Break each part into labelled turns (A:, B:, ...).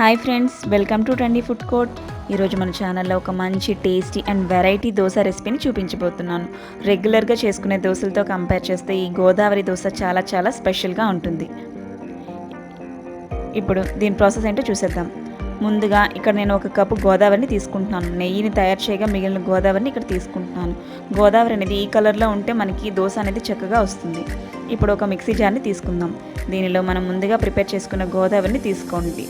A: Hi friends, welcome to trendy food court. ఈరోజు మన ఛానల్లో ఒక మంచి టేస్టీ అండ్ వెరైటీ దోశ రెసిపీని చూపించబోతున్నాను. రెగ్యులర్గా చేసుకునే దోశలతో కంపేర్ చేస్తే ఈ గోదావరి దోశ చాలా చాలా స్పెషల్గా ఉంటుంది. ఇప్పుడు దీని ప్రాసెస్ ఏంటో చూసేద్దాం. ముందుగా ఇక్కడ నేను ఒక కప్పు గోదావరిని తీసుకుంటున్నాను. నెయ్యిని తయారు చేయగా మిగిలిన గోదావరిని ఇక్కడ తీసుకుంటున్నాను. గోదావరి అనేది ఈ కలర్లో ఉంటే మనకి దోశ అనేది చక్కగా వస్తుంది. ఇప్పుడు ఒక మిక్సీ జార్ని తీసుకుందాం. దీనిలో మనం ముందుగా ప్రిపేర్ చేసుకున్న గోదావరిని తీసుకోండి.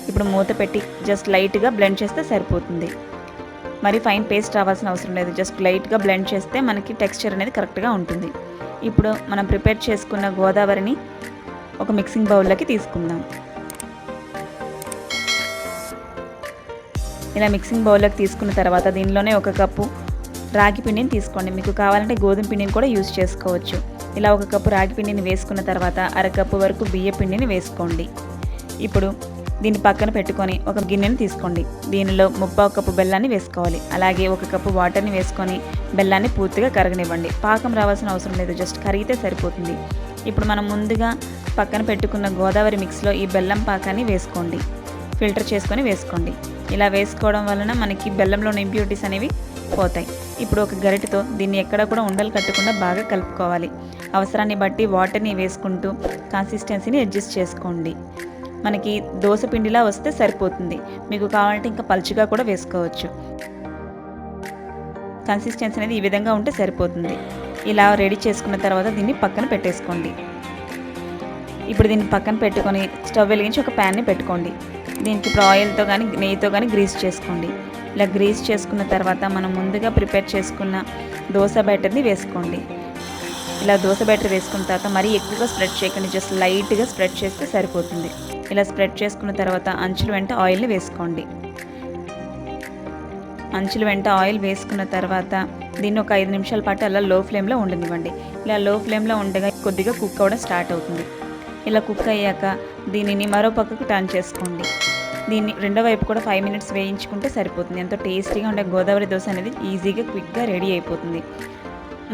A: ఇప్పుడు మూత పెట్టి జస్ట్ లైట్గా బ్లెండ్ చేస్తే సరిపోతుంది. మరి ఫైన్ పేస్ట్ రావాల్సిన అవసరం లేదు. జస్ట్ లైట్గా బ్లెండ్ చేస్తే మనకి టెక్స్చర్ అనేది కరెక్ట్గా ఉంటుంది. ఇప్పుడు మనం ప్రిపేర్ చేసుకున్న గోదావరిని ఒక మిక్సింగ్ బౌల్లోకి తీసుకుందాం. ఇలా మిక్సింగ్ బౌల్లోకి తీసుకున్న తర్వాత దీనిలోనే ఒక కప్పు రాగి పిండిని తీసుకోండి. మీకు కావాలంటే గోధుమ పిండిని కూడా యూజ్ చేసుకోవచ్చు. ఇలా ఒక కప్పు రాగి పిండిని వేసుకున్న తర్వాత అరకప్పు వరకు బియ్య పిండిని వేసుకోండి. ఇప్పుడు దీన్ని పక్కన పెట్టుకొని ఒక గిన్నెని తీసుకోండి. దీనిలో 1/4 కప్పు బెల్లాన్ని వేసుకోవాలి. అలాగే 1 కప్పు వాటర్ని వేసుకొని బెల్లాన్ని పూర్తిగా కరగనివ్వండి. పాకం రావాల్సిన అవసరం లేదు, జస్ట్ కరిగితే సరిపోతుంది. ఇప్పుడు మనం ముందుగా పక్కన పెట్టుకున్న గోదావరి మిక్స్లో ఈ బెల్లం పాకాన్ని వేసుకోండి. ఫిల్టర్ చేసుకొని వేసుకోండి. ఇలా వేసుకోవడం వలన మనకి బెల్లంలోని ఇంప్యూరిటీస్ అనేవి పోతాయి. ఇప్పుడు ఒక గరిటెతో దీన్ని ఎక్కడ కూడా ఉండలు కట్టకుండా బాగా కలుపుకోవాలి. అవసరాన్ని బట్టి వాటర్ని వేసుకుంటూ కన్సిస్టెన్సీని అడ్జస్ట్ చేసుకోండి. మనకి దోశ పిండిలా వస్తే సరిపోతుంది. మీకు కావాలంటే ఇంకా పలుచగా కూడా వేసుకోవచ్చు. కన్సిస్టెన్సీ అనేది ఈ విధంగా ఉంటే సరిపోతుంది. ఇలా రెడీ చేసుకున్న తర్వాత దీన్ని పక్కన పెట్టేసుకోండి. ఇప్పుడు దీన్ని పక్కన పెట్టుకొని స్టవ్ వెలిగించి ఒక ప్యాన్ని పెట్టుకోండి. దీనికి ఇప్పుడు ఆయిల్తో కానీ నెయ్యితో కానీ గ్రీస్ చేసుకోండి. ఇలా గ్రీస్ చేసుకున్న తర్వాత మనం ముందుగా ప్రిపేర్ చేసుకున్న దోశ బ్యాటర్ని వేసుకోండి. ఇలా దోశ బ్యాటర్ వేసుకున్న తర్వాత మరీ ఎక్కువగా స్ప్రెడ్ చేయకండి, జస్ట్ లైట్గా స్ప్రెడ్ చేస్తే సరిపోతుంది. ఇలా స్ప్రెడ్ చేసుకున్న తర్వాత అంచుల వెంట ఆయిల్ని వేసుకోండి. అంచుల వెంట ఆయిల్ వేసుకున్న తర్వాత దీన్ని ఒక 5 నిమిషాల పాటు అలా లో ఫ్లేమ్లో ఉండనివ్వండి. ఇలా లో ఫ్లేమ్లో ఉండగా కొద్దిగా కుక్ అవ్వడం స్టార్ట్ అవుతుంది. ఇలా కుక్ అయ్యాక దీనిని మరో పక్కకు టర్న్ చేసుకోండి. దీన్ని రెండో వైపు కూడా 5 మినిట్స్ వేయించుకుంటే సరిపోతుంది. ఎంతో టేస్టీగా ఉండే గోదావరి దోశ అనేది ఈజీగా క్విక్గా రెడీ అయిపోతుంది.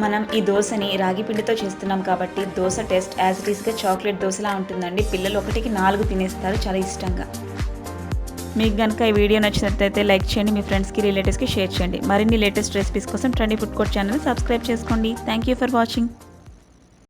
A: మనం ఈ దోశని రాగి పిండితో చేస్తున్నాం కాబట్టి దోశ టేస్ట్ యాజ్ ఇట్ ఈస్గా చాక్లెట్ దోశలా ఉంటుందండి. పిల్లలు 1కి 4 తినేస్తారు చాలా ఇష్టంగా. మీకు కనుక ఈ వీడియో నచ్చినట్లయితే లైక్ చేయండి, మీ ఫ్రెండ్స్కి రిలేటివ్స్కి షేర్ చేయండి. మరిన్ని లేటెస్ట్ రెసిపీస్ కోసం ట్రెండీ ఫుడ్ కోర్ట్ ఛానల్ని సబ్స్క్రైబ్ చేసుకోండి. Thank you for watching.